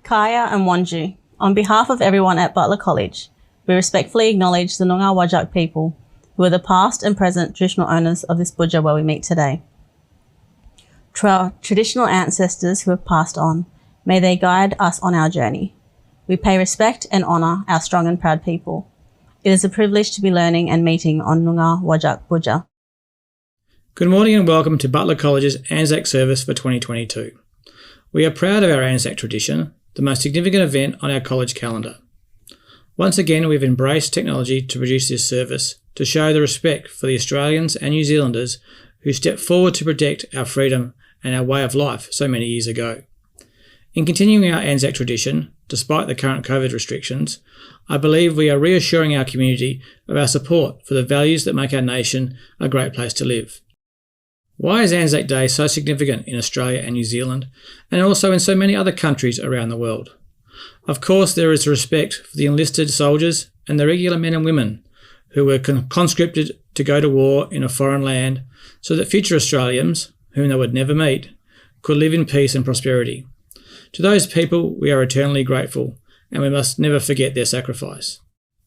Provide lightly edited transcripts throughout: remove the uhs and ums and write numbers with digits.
Kaya and Wanju, on behalf of everyone at Butler College, we respectfully acknowledge the Noongar Whadjuk people, who are the past and present traditional owners of this budja where we meet today. To our traditional ancestors who have passed on, may they guide us on our journey. We pay respect and honour our strong and proud people. It is a privilege to be learning and meeting on Noongar Whadjuk budja. Good morning and welcome to Butler College's ANZAC Service for 2022. We are proud of our ANZAC tradition, the most significant event on our college calendar. Once again, we've embraced technology to produce this service to show the respect for the Australians and New Zealanders who stepped forward to protect our freedom and our way of life so many years ago. In continuing our ANZAC tradition, despite the current COVID restrictions, I believe we are reassuring our community of our support for the values that make our nation a great place to live. Why is ANZAC Day so significant in Australia and New Zealand, and also in so many other countries around the world? Of course, there is respect for the enlisted soldiers and the regular men and women who were conscripted to go to war in a foreign land so that future Australians, whom they would never meet, could live in peace and prosperity. To those people, we are eternally grateful, and we must never forget their sacrifice.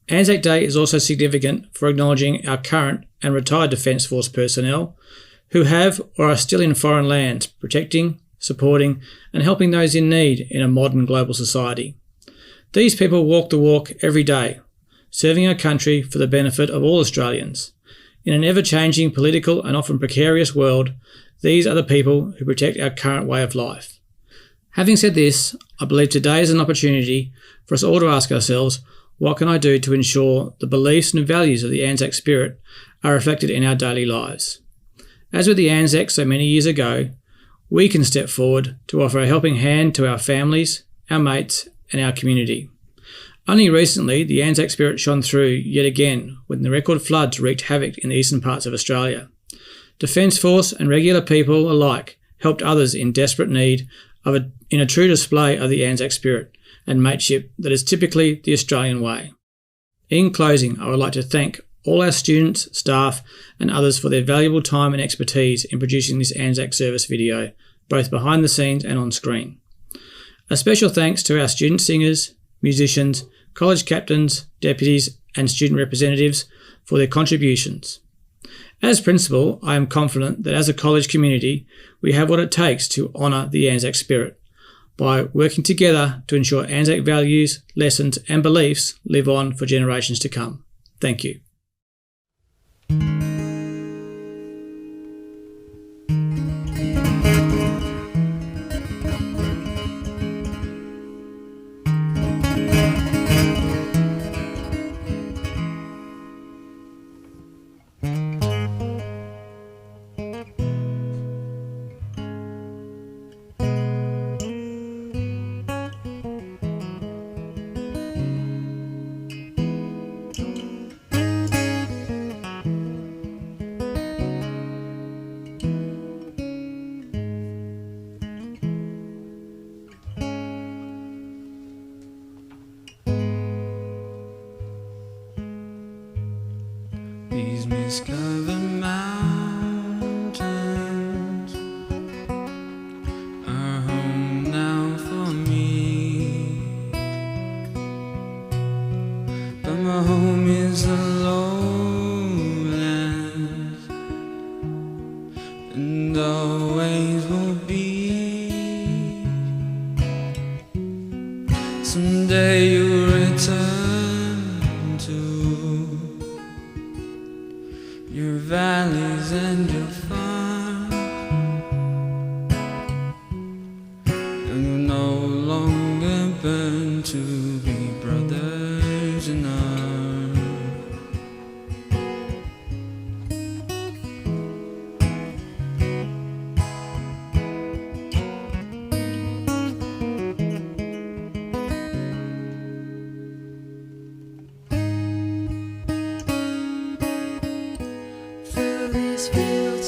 ANZAC Day is also significant for acknowledging our current and retired Defence Force personnel who have or are still in foreign lands, protecting, supporting and helping those in need in a modern global society. These people walk the walk every day, serving our country for the benefit of all Australians. In an ever-changing political and often precarious world, these are the people who protect our current way of life. Having said this, I believe today is an opportunity for us all to ask ourselves, what can I do to ensure the beliefs and values of the ANZAC spirit are reflected in our daily lives? As with the ANZAC so many years ago, we can step forward to offer a helping hand to our families, our mates and our community. Only recently, the ANZAC spirit shone through yet again when the record floods wreaked havoc in the eastern parts of Australia. Defence Force and regular people alike helped others in desperate need in a true display of the ANZAC spirit and mateship that is typically the Australian way. In closing, I would like to thank all our students, staff and others for their valuable time and expertise in producing this ANZAC service video, both behind the scenes and on screen. A special thanks to our student singers, musicians, college captains, deputies and student representatives for their contributions. As principal, I am confident that as a college community, we have what it takes to honour the ANZAC spirit by working together to ensure ANZAC values, lessons and beliefs live on for generations to come. Thank you. These miscovered mountains are home now for me, but my home is the lowlands and always will be. Someday you'll return to your valleys and your farms, and we'll no longer burn to be brothers in arms. Fill these fields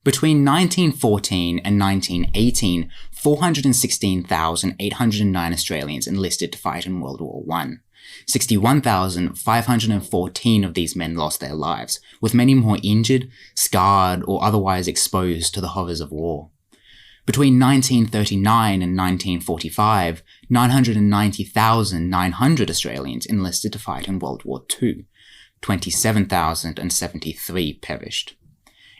Between 1914 and 1918, 416,809 Australians enlisted to fight in World War I. 61,514 of these men lost their lives, with many more injured, scarred, or otherwise exposed to the horrors of war. Between 1939 and 1945, 990,900 Australians enlisted to fight in World War II. 27,073 perished.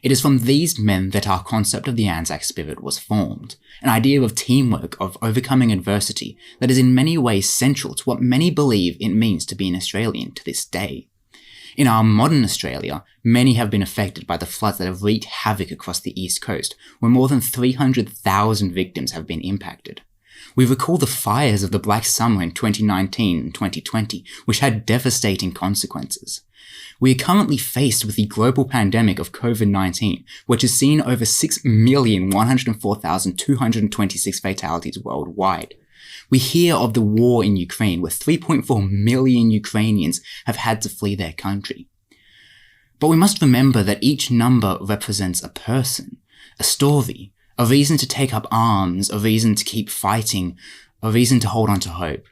It is from these men that our concept of the ANZAC spirit was formed, an idea of teamwork, of overcoming adversity that is in many ways central to what many believe it means to be an Australian to this day. In our modern Australia, many have been affected by the floods that have wreaked havoc across the East Coast, where more than 300,000 victims have been impacted. We recall the fires of the Black Summer in 2019 and 2020, which had devastating consequences. We are currently faced with the global pandemic of COVID-19, which has seen over 6,104,226 fatalities worldwide. We hear of the war in Ukraine, where 3.4 million Ukrainians have had to flee their country. But we must remember that each number represents a person, a story, a reason to take up arms, a reason to keep fighting, a reason to hold on to hope.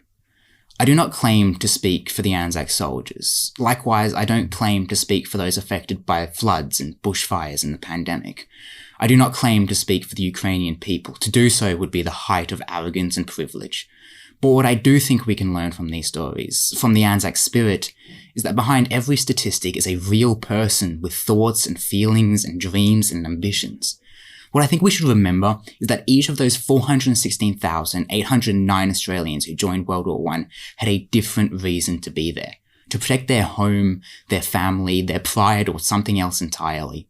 I do not claim to speak for the ANZAC soldiers. Likewise, I don't claim to speak for those affected by floods and bushfires and the pandemic. I do not claim to speak for the Ukrainian people. To do so would be the height of arrogance and privilege. But what I do think we can learn from these stories, from the ANZAC spirit, is that behind every statistic is a real person with thoughts and feelings and dreams and ambitions. What I think we should remember is that each of those 416,809 Australians who joined World War I had a different reason to be there, to protect their home, their family, their pride, or something else entirely.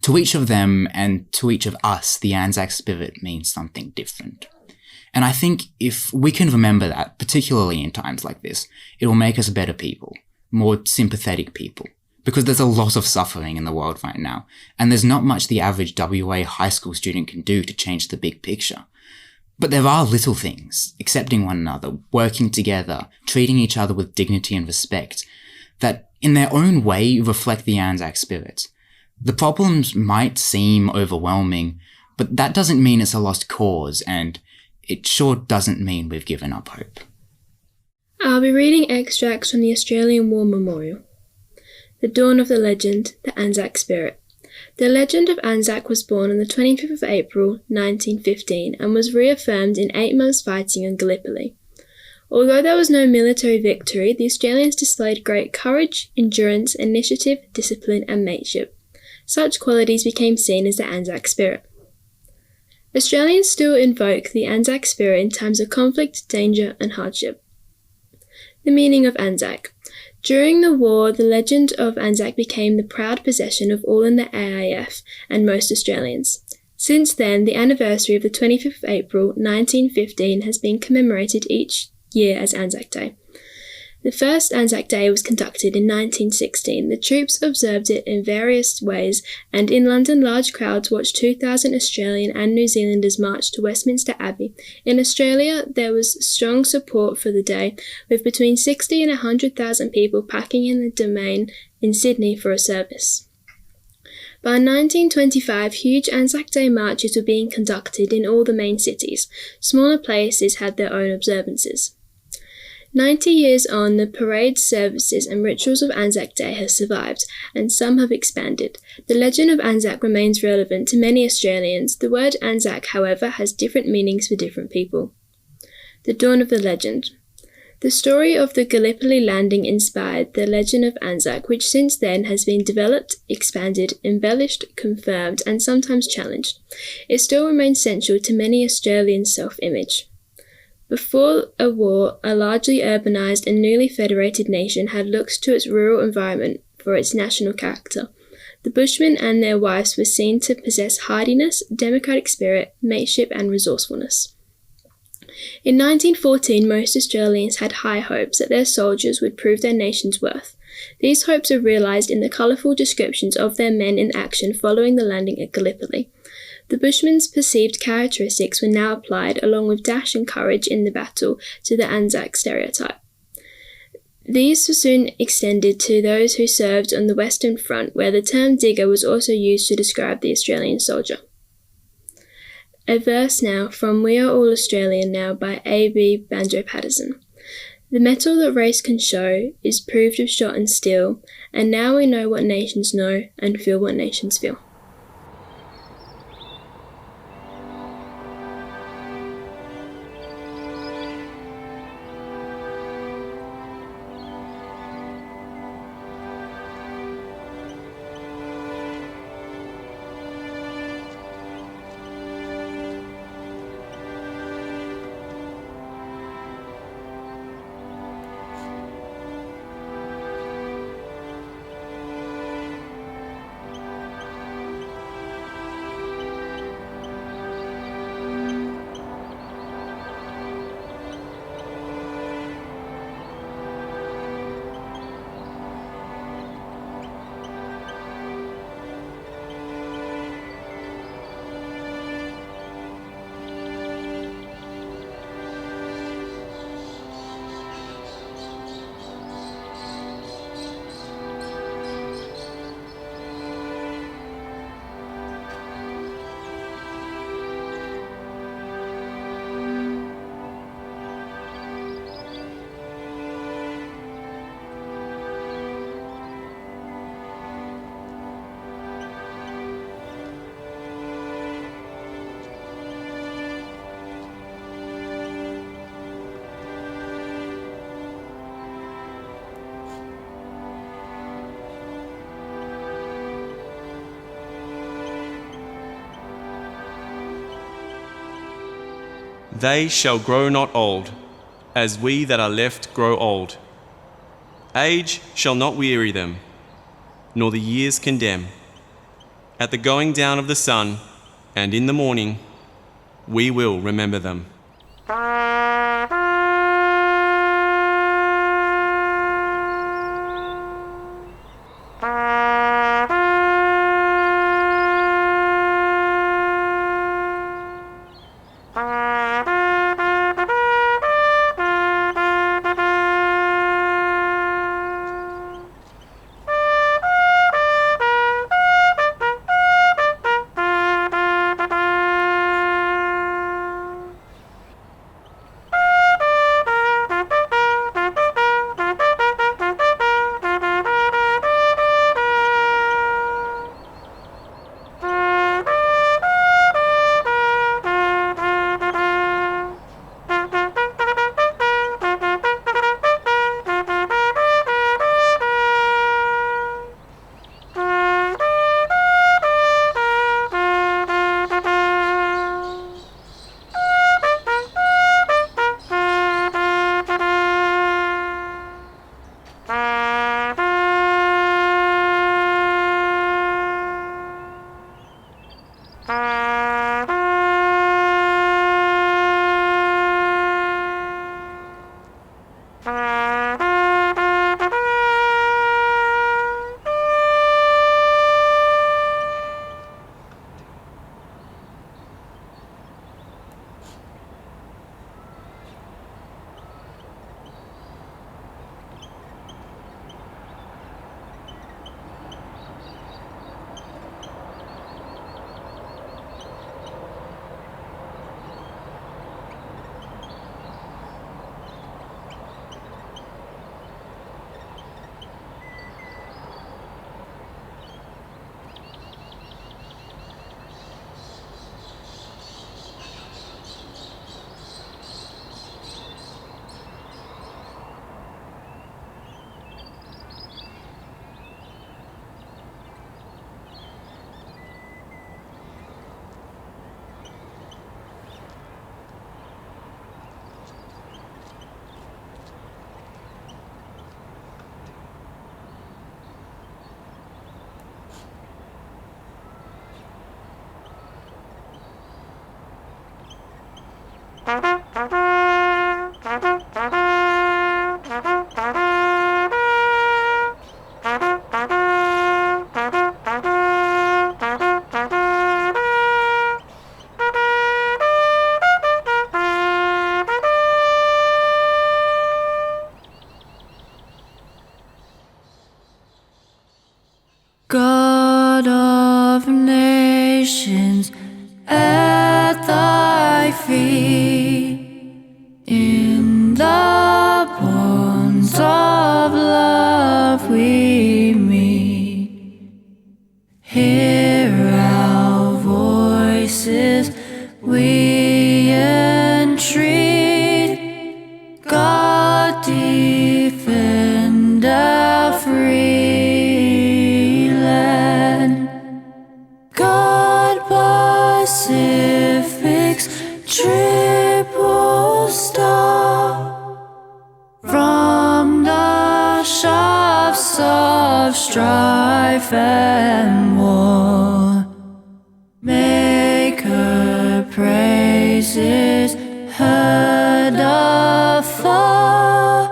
To each of them and to each of us, the ANZAC spirit means something different. And I think if we can remember that, particularly in times like this, it will make us better people, more sympathetic people. Because there's a lot of suffering in the world right now, and there's not much the average WA high school student can do to change the big picture. But there are little things, accepting one another, working together, treating each other with dignity and respect, that in their own way reflect the ANZAC spirit. The problems might seem overwhelming, but that doesn't mean it's a lost cause, and it sure doesn't mean we've given up hope. I'll be reading extracts from the Australian War Memorial. The dawn of the legend, the ANZAC spirit. The legend of ANZAC was born on the 25th of April, 1915, and was reaffirmed in 8 months' fighting on Gallipoli. Although there was no military victory, the Australians displayed great courage, endurance, initiative, discipline, and mateship. Such qualities became seen as the ANZAC spirit. Australians still invoke the ANZAC spirit in times of conflict, danger, and hardship. The meaning of ANZAC. During the war, the legend of ANZAC became the proud possession of all in the AIF and most Australians. Since then, the anniversary of the 25th of April, 1915 has been commemorated each year as ANZAC Day. The first ANZAC Day was conducted in 1916. The troops observed it in various ways, and in London large crowds watched 2,000 Australian and New Zealanders march to Westminster Abbey. In Australia, there was strong support for the day, with between 60 and 100,000 people packing in the Domain in Sydney for a service. By 1925, huge ANZAC Day marches were being conducted in all the main cities. Smaller places had their own observances. 90 years on, the parades, services and rituals of ANZAC Day have survived, and some have expanded. The legend of ANZAC remains relevant to many Australians. The word ANZAC, however, has different meanings for different people. The dawn of the legend. The story of the Gallipoli landing inspired the legend of ANZAC, which since then has been developed, expanded, embellished, confirmed, and sometimes challenged. It still remains central to many Australians' self-image. Before a war, a largely urbanised and newly federated nation had looked to its rural environment for its national character. The Bushmen and their wives were seen to possess hardiness, democratic spirit, mateship and resourcefulness. In 1914, most Australians had high hopes that their soldiers would prove their nation's worth. These hopes were realised in the colourful descriptions of their men in action following the landing at Gallipoli. The Bushmen's perceived characteristics were now applied, along with dash and courage in the battle, to the ANZAC stereotype. These were soon extended to those who served on the Western Front, where the term digger was also used to describe the Australian soldier. A verse now from We Are All Australian Now by A.B. Banjo-Patterson. The metal that race can show is proved of shot and steel, and now we know what nations know and feel what nations feel. They shall grow not old, as we that are left grow old. Age shall not weary them, nor the years condemn. At the going down of the sun, and in the morning, we will remember them. free. In the bonds of love we meet. Hear our voices, we entreat. God defend our free land. God Pacific's triple star. From the shafts of strife and war, make her praises heard afar.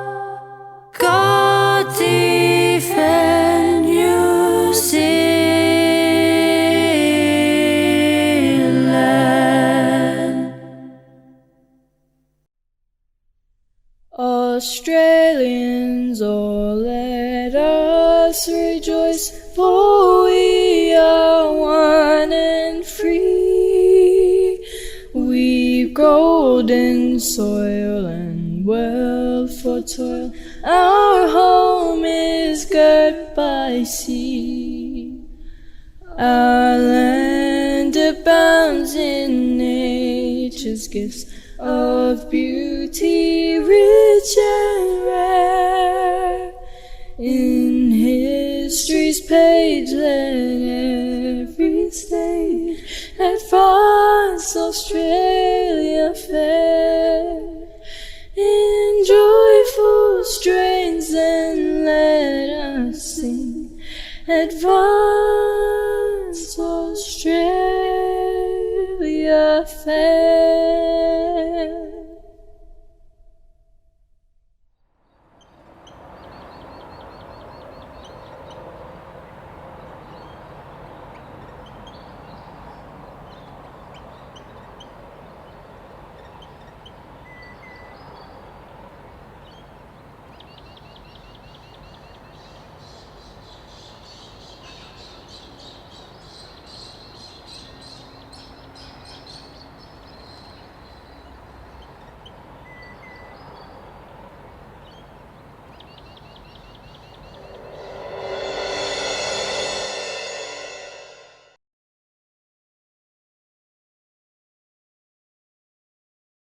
God defend New Zealand. Australians, oh, let us rejoice, for we are one and free. We've golden soil and wealth for toil. Our home is girt by sea. Our land abounds in nature's gifts of beauty rich and rare. In history's page let every stage advance Australia fair. In joyful strains then let us sing, advance Australia fair.